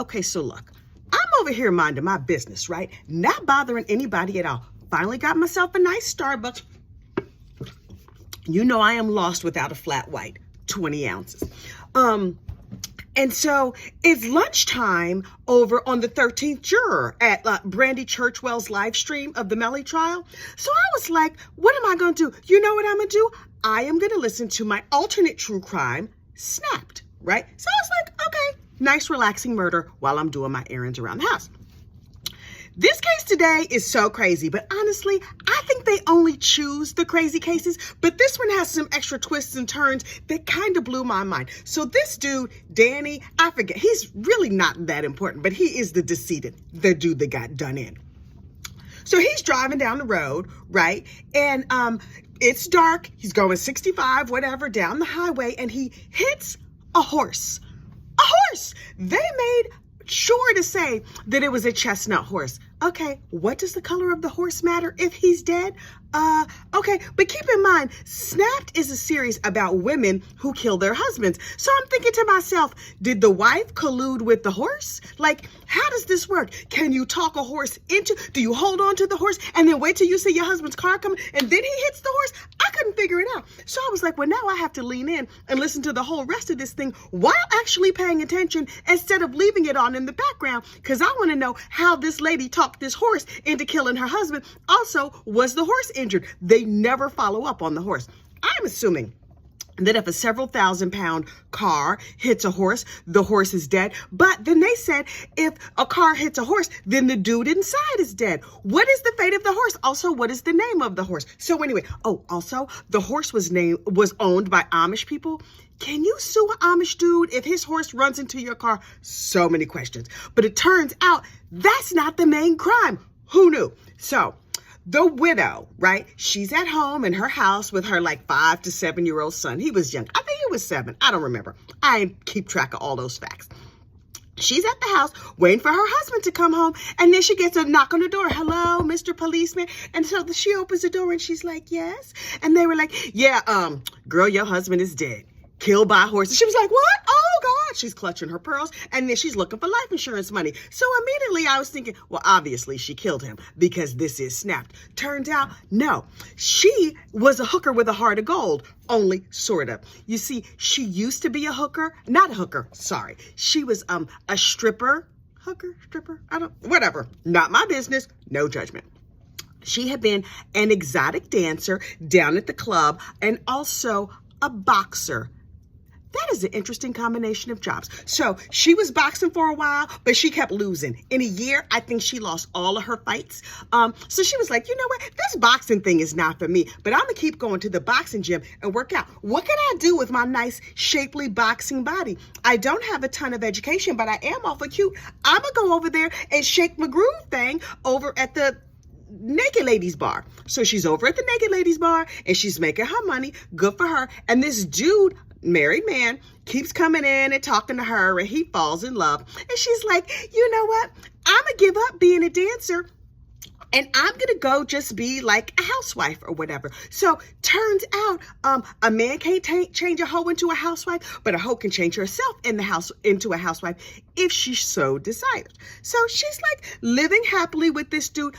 Okay, so look, I'm over here minding my business, right? Not bothering anybody at all. Finally got myself a nice Starbucks. You know I am lost without a flat white, 20 ounces. And so it's lunchtime over on the 13th juror at Brandy Churchwell's live stream of the Melly trial. So I was like, what am I going to do? You know what I'm going to do? I am going to listen to my alternate true crime, Snapped, right? So I was like, okay, nice relaxing murder while I'm doing my errands around the house. This case today is so crazy, but honestly, I think they only choose the crazy cases, but this one has some extra twists and turns that kind of blew my mind. So this dude, Danny, I forget, he's really not that important, but he is the decedent, the dude that got done in. So he's driving down the road, right? And it's dark, he's going 65, whatever, down the highway, and he hits a horse. A horse! They made sure to say that it was a chestnut horse. Okay, what does the color of the horse matter if he's dead? Okay, but keep in mind, Snapped is a series about women who kill their husbands. So I'm thinking to myself, did the wife collude with the horse? Like, how does this work? Can you talk a horse into, do you hold on to the horse and then wait till you see your husband's car coming and then he hits the horse? I couldn't figure it out. So I was like, well, now I have to lean in and listen to the whole rest of this thing while actually paying attention instead of leaving it on in the background, because I want to know how this lady talked this horse into killing her husband. Also, was the horse injured? They never follow up on the horse. I'm assuming that if a several thousand-pound car hits a horse, the horse is dead. But then they said if a car hits a horse, then the dude inside is dead. What is the fate of the horse? Also, what is the name of the horse? So anyway, also, the horse was owned by Amish people. Can you sue an Amish dude if his horse runs into your car? So many questions. But it turns out that's not the main crime. Who knew? So the widow, right? She's at home in her house with her like 5 to 7 year old son. He was young. I think he was 7. I don't remember. I didn't keep track of all those facts. She's at the house waiting for her husband to come home. And then she gets a knock on the door. Hello, Mr. Policeman. And so she opens the door and she's like, yes. And they were like, yeah, girl, your husband is dead. Killed by a horse. And she was like, what? Oh, God. She's clutching her pearls. And then she's looking for life insurance money. So immediately I was thinking, well, obviously she killed him because this is Snapped. Turns out, no. She was a hooker with a heart of gold. Only sort of. You see, she used to be a hooker. Not a hooker. Sorry. She was a stripper. Hooker? Stripper? Whatever. Not my business. No judgment. She had been an exotic dancer down at the club and also a boxer. That is an interesting combination of jobs. So she was boxing for a while, but she kept losing. In a year, I think she lost all of her fights. So she was like, you know what? This boxing thing is not for me, but I'm going to keep going to the boxing gym and work out. What can I do with my nice, shapely boxing body? I don't have a ton of education, but I am awful cute. I'm going to go over there and shake my groove thing over at the Naked Ladies Bar. So she's over at the Naked Ladies Bar and she's making her money. Good for her. And this dude, married man, keeps coming in and talking to her and he falls in love. And she's like, you know what? I'm going to give up being a dancer and I'm going to go just be like a housewife or whatever. So turns out a man can't change a hoe into a housewife, but a hoe can change herself in the house into a housewife if she so desires. So she's like living happily with this dude.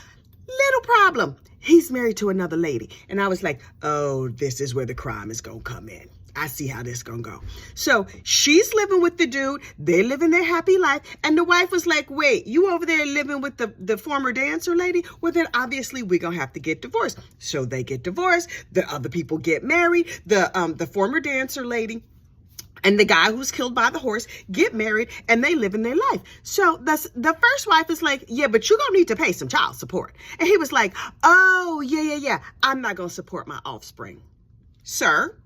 Little problem. He's married to another lady. And I was like, oh, this is where the crime is going to come in. I see how this gonna go. So she's living with the dude. They're living their happy life. And the wife was like, wait, you over there living with the former dancer lady? Well, then obviously we're gonna have to get divorced. So they get divorced. The other people get married. The former dancer lady and the guy who's killed by the horse get married and they live in their life. So the first wife is like, yeah, but you're gonna need to pay some child support. And he was like, oh, yeah. I'm not gonna support my offspring. Sir,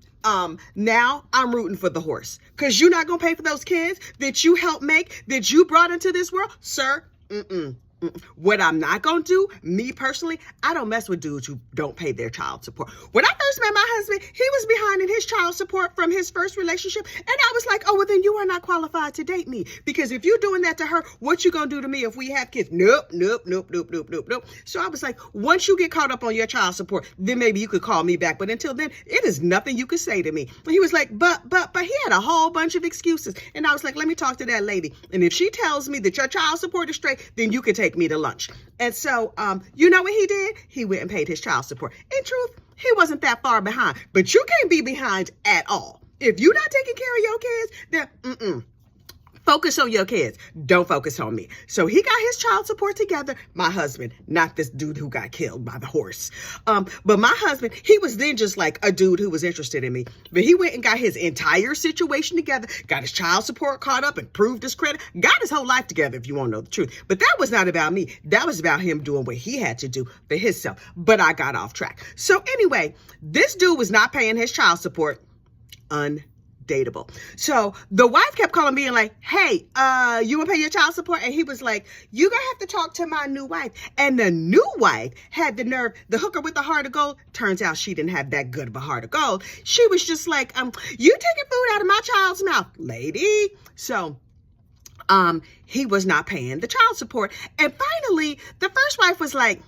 now I'm rooting for the horse because you're not going to pay for those kids that you helped make, that you brought into this world. Sir, What I'm not going to do, me personally, I don't mess with dudes who don't pay their child support. When I first met my husband, he was behind in his child support from his first relationship. And I was like, oh, well, then you are not qualified to date me. Because if you're doing that to her, what you going to do to me if we have kids? Nope. So I was like, once you get caught up on your child support, then maybe you could call me back. But until then, it is nothing you could say to me. And he was like, but he had a whole bunch of excuses. And I was like, let me talk to that lady. And if she tells me that your child support is straight, then you can take me to lunch. And so, you know what he did? He went and paid his child support. In truth, he wasn't that far behind, but you can't be behind at all. If you're not taking care of your kids, then focus on your kids. Don't focus on me. So he got his child support together. My husband, not this dude who got killed by the horse. But my husband, he was then just like a dude who was interested in me. But he went and got his entire situation together, got his child support caught up, improved his credit, got his whole life together, if you want to know the truth. But that was not about me. That was about him doing what he had to do for himself. But I got off track. So anyway, this dude was not paying his child support. Undateable. So the wife kept calling me and like, hey, you want to pay your child support? And he was like, you gonna have to talk to my new wife. And the new wife had the nerve, the hooker with the heart of gold. Turns out she didn't have that good of a heart of gold. She was just like, you taking food out of my child's mouth, lady. So he was not paying the child support. And finally, the first wife was like,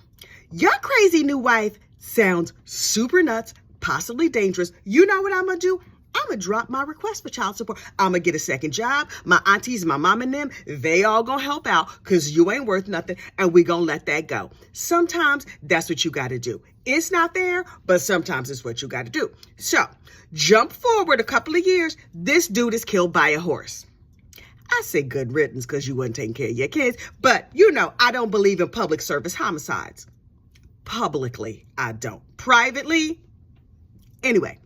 your crazy new wife sounds super nuts, possibly dangerous. You know what I'm gonna do? I'm going to drop my request for child support. I'm going to get a second job. My aunties, my mom and them, they all going to help out because you ain't worth nothing and we going to let that go. Sometimes that's what you got to do. It's not there, but sometimes it's what you got to do. So jump forward a couple of years. This dude is killed by a horse. I say good riddance because you wasn't taking care of your kids. But, you know, I don't believe in public service homicides. Publicly, I don't. Privately, anyway.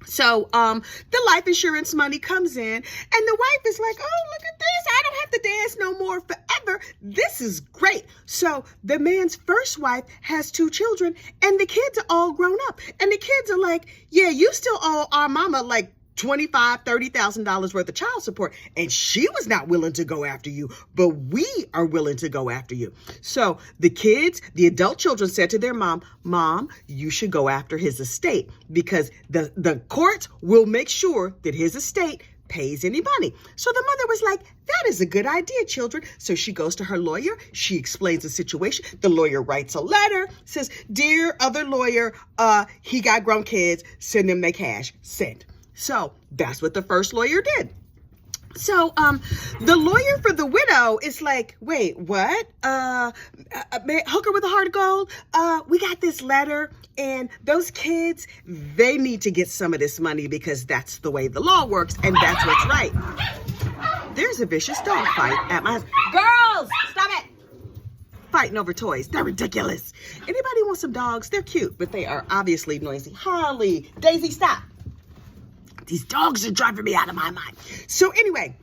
So the life insurance money comes in and the wife is like, oh, look at this. I don't have to dance no more forever. This is great. So the man's first wife has 2 children and the kids are all grown up. And the kids are like, yeah, you still owe our mama like $25,000, $30,000 worth of child support. And she was not willing to go after you, but we are willing to go after you. So the kids, the adult children said to their mom, you should go after his estate because the courts will make sure that his estate pays any money. So the mother was like, that is a good idea, children. So she goes to her lawyer. She explains the situation. The lawyer writes a letter, says, dear other lawyer, he got grown kids. Send them their cash. Send. So that's what the first lawyer did. So the lawyer for the widow is like, wait, what? Hooker with a heart of gold? We got this letter and those kids, they need to get some of this money because that's the way the law works and that's what's right. There's a vicious dog fight at my house. Girls, stop it. Fighting over toys. They're ridiculous. Anybody want some dogs? They're cute, but they are obviously noisy. Holly, Daisy, stop. These dogs are driving me out of my mind. So anyway,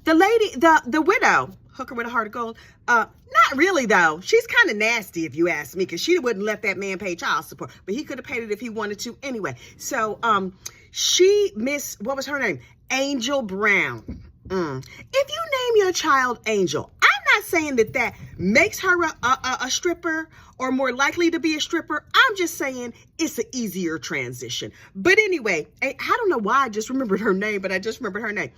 the lady, the widow, hooker with a heart of gold, not really though. She's kind of nasty if you ask me, because she wouldn't let that man pay child support, but he could have paid it if he wanted to anyway. So what was her name? Angel Brown. If you name your child Angel, I'm not saying that makes her a stripper or more likely to be a stripper. I'm just saying it's an easier transition. But anyway, I don't know why I just remembered her name, but I just remembered her name.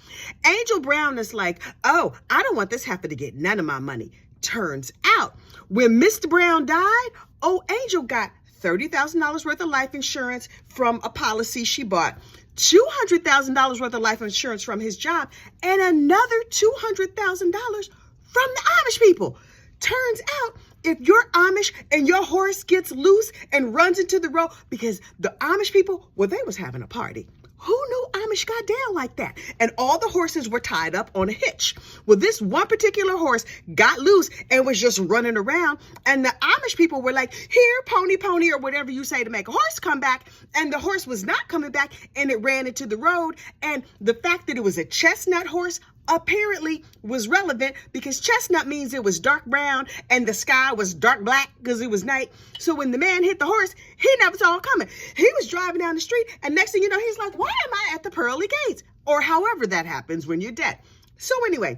Angel Brown is like, oh, I don't want this heifer to get none of my money. Turns out when Mr. Brown died, Angel got $30,000 worth of life insurance from a policy she bought, $200,000 worth of life insurance from his job, and another $200,000 from the Amish people. Turns out, if you're Amish and your horse gets loose and runs into the road, because the Amish people, well, they was having a party. Who knew Amish got down like that? And all the horses were tied up on a hitch. Well, this one particular horse got loose and was just running around. And the Amish people were like, here, pony, or whatever you say to make a horse come back. And the horse was not coming back and it ran into the road. And the fact that it was a chestnut horse apparently was relevant because chestnut means it was dark brown and the sky was dark black because it was night. So when the man hit the horse, he never saw it coming. He was driving down the street and next thing you know, he's like, why am I at the pearly gates? Or however that happens when you're dead. So anyway,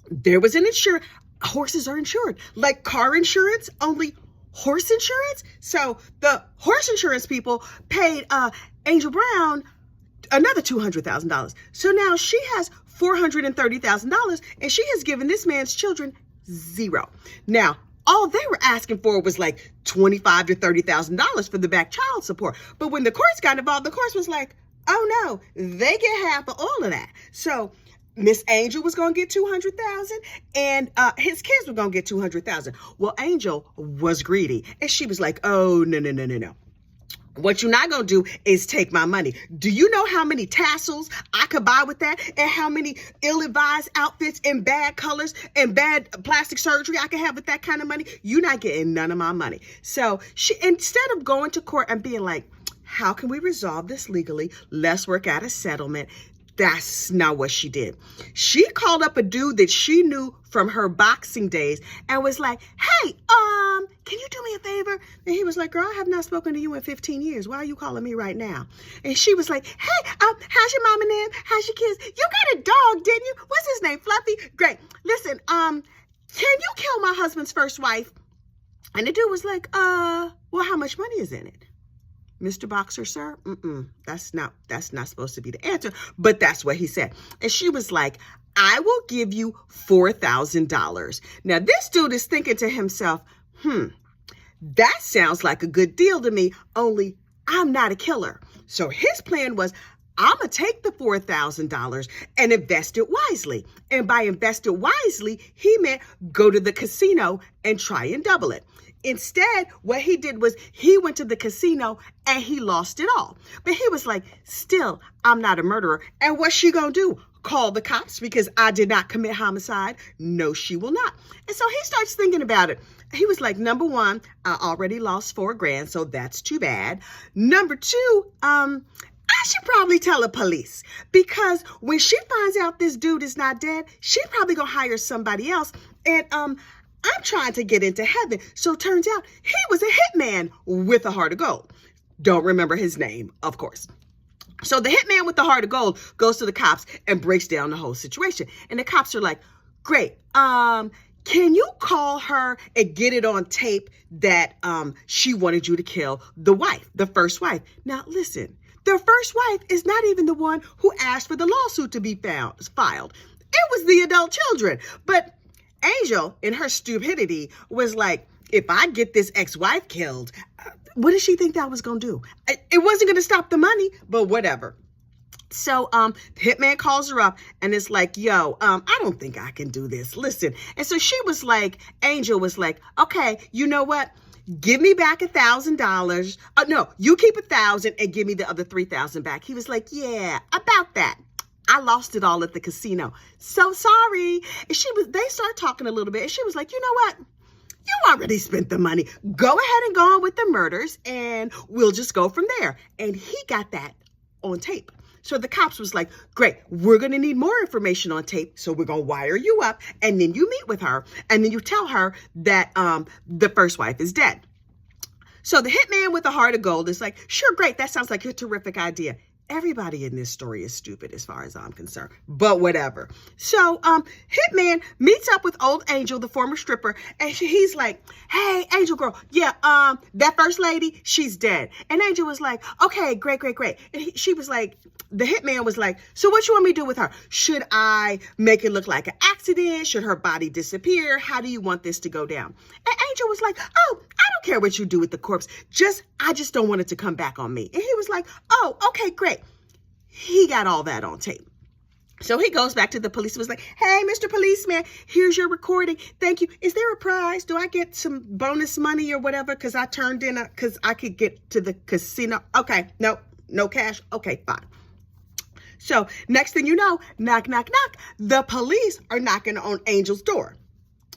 there was an insurance. horses are insured. Like car insurance, only horse insurance. So the horse insurance people paid Angel Brown another $200,000. So now she has $430,000, and she has given this man's children zero. Now, all they were asking for was like $25,000 to $30,000 for the back child support. But when the courts got involved, the courts was like, oh no, they get half of all of that. So Miss Angel was going to get $200,000, and his kids were going to get $200,000. Well, Angel was greedy, and she was like, oh, no. What you're not going to do is take my money. Do you know how many tassels I could buy with that, and how many ill-advised outfits and bad colors and bad plastic surgery I could have with that kind of money? You're not getting none of my money. So she, instead of going to court and being like, how can we resolve this legally? Let's work out a settlement. That's not what she did. She called up a dude that she knew from her boxing days and was like, hey, can you do me a favor? And he was like, girl, I have not spoken to you in 15 years. Why are you calling me right now? And she was like, hey, how's your mom and them? How's your kids? You got a dog, didn't you? What's his name? Fluffy? Great. Listen, can you kill my husband's first wife? And the dude was like, well, how much money is in it? Mr. Boxer, sir? That's not supposed to be the answer, but that's what he said. And she was like, I will give you $4,000. Now, this dude is thinking to himself, that sounds like a good deal to me, only I'm not a killer. So his plan was, I'm going to take the $4,000 and invest it wisely. And by invest it wisely, he meant go to the casino and try and double it. Instead, what he did was he went to the casino and he lost it all. But he was like, still, I'm not a murderer. And what's she going to do? Call the cops because I did not commit homicide? No, she will not. And so he starts thinking about it. He was like, number one, I already lost $4,000, so that's too bad. Number two, I should probably tell the police, because when she finds out this dude is not dead, she's probably going to hire somebody else. And I'm trying to get into heaven. So it turns out he was a hitman with a heart of gold. Don't remember his name, of course. So the hitman with the heart of gold goes to the cops and breaks down the whole situation. And the cops are like, great. Can you call her and get it on tape that she wanted you to kill the wife, the first wife? Now, listen, the first wife is not even the one who asked for the lawsuit to be filed. It was the adult children. But Angel, in her stupidity, was like, if I get this ex-wife killed, what did she think that was going to do? It wasn't going to stop the money, but whatever. So the hitman calls her up and it's like, yo, I don't think I can do this. Listen. And so she was like, Angel was like, okay, you know what? Give me back $1,000. No, you keep 1,000 and give me the other 3,000 back. He was like, yeah, about that. I lost it all at the casino. So sorry. And they started talking a little bit. And she was like, you know what? You already spent the money. Go ahead and go on with the murders and we'll just go from there. And he got that on tape. So the cops was like, great, we're going to need more information on tape. So we're going to wire you up and then you meet with her and then you tell her that the first wife is dead. So the hitman with the heart of gold is like, sure, great. That sounds like a terrific idea. Everybody in this story is stupid as far as I'm concerned, but whatever. So hitman meets up with old Angel, the former stripper, and he's like, hey, Angel girl, yeah, that first lady, she's dead. And Angel was like, okay, great. And she was like, the hitman was like, so what you want me to do with her? Should I make it look like an accident? Should her body disappear? How do you want this to go down? And Angel was like, oh, I don't care what you do with the corpse. I just don't want it to come back on me. And he was like, oh, okay, great. He got all that on tape. So he goes back to the police and was like, hey, Mr. Policeman, here's your recording. Thank you. Is there a prize? Do I get some bonus money or whatever? Because I turned in because I could get to the casino. Okay, no cash. Okay, fine. So next thing you know, knock, knock, knock. The police are knocking on Angel's door.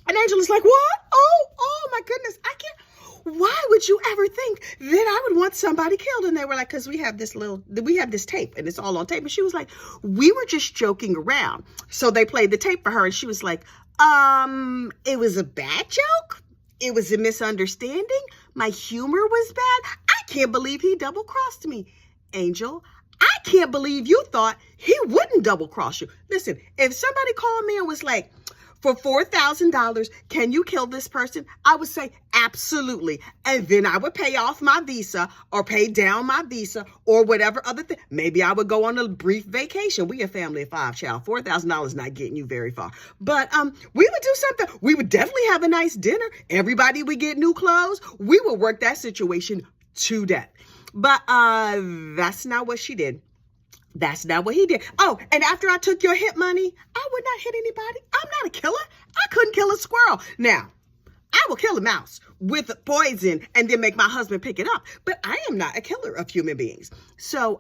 And Angel is like, what? Oh my goodness. I can't. Why would you ever think that I would want somebody killed? And they were like, because we have this tape and it's all on tape. And she was like, we were just joking around. So they played the tape for her and she was like, it was a bad joke. It was a misunderstanding. My humor was bad. I can't believe he double crossed me. Angel, I can't believe you thought he wouldn't double cross you. Listen, if somebody called me and was like, for $4,000, can you kill this person? I would say absolutely. And then I would pay off my visa or pay down my visa or whatever other thing. Maybe I would go on a brief vacation. We a family of 5, child. $4,000 not getting you very far. But we would do something. We would definitely have a nice dinner. Everybody would get new clothes. We would work that situation to death. But that's not what she did. That's not what he did. Oh, and after I took your hit money, I would not hit anybody. I'm not a killer. I couldn't kill a squirrel. Now, I will kill a mouse with poison and then make my husband pick it up. But I am not a killer of human beings. So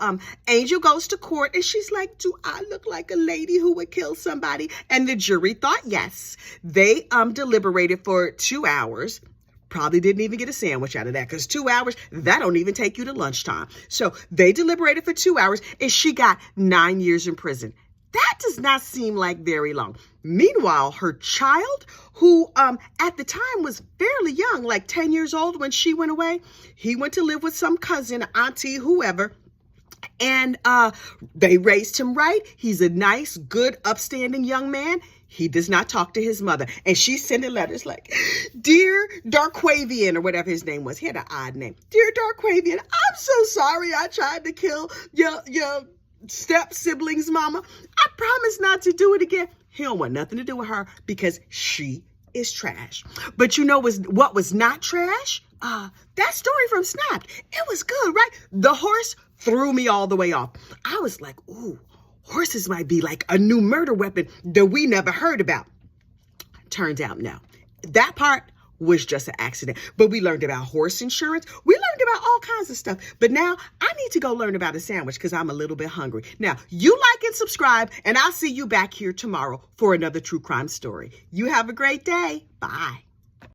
Angel goes to court and she's like, do I look like a lady who would kill somebody? And the jury thought yes. They deliberated for 2 hours. Probably didn't even get a sandwich out of that because 2 hours, that don't even take you to lunchtime. So they deliberated for 2 hours and she got 9 years in prison. That does not seem like very long. Meanwhile, her child, who at the time was fairly young, like 10 years old when she went away, he went to live with some cousin, auntie, whoever. And they raised him right. He's a nice, good, upstanding young man. He does not talk to his mother. And she's sending letters like, Dear Darquavian, or whatever his name was. He had an odd name. Dear Darquavian, I'm so sorry I tried to kill your step siblings, mama. I promise not to do it again. He don't want nothing to do with her because she is trash. But you know what was not trash? That story from Snapped. It was good, right? The horse threw me all the way off. I was like, ooh. Horses might be like a new murder weapon that we never heard about. Turns out no. That part was just an accident. But we learned about horse insurance. We learned about all kinds of stuff. But now I need to go learn about a sandwich because I'm a little bit hungry. Now, you like and subscribe, and I'll see you back here tomorrow for another true crime story. You have a great day. Bye.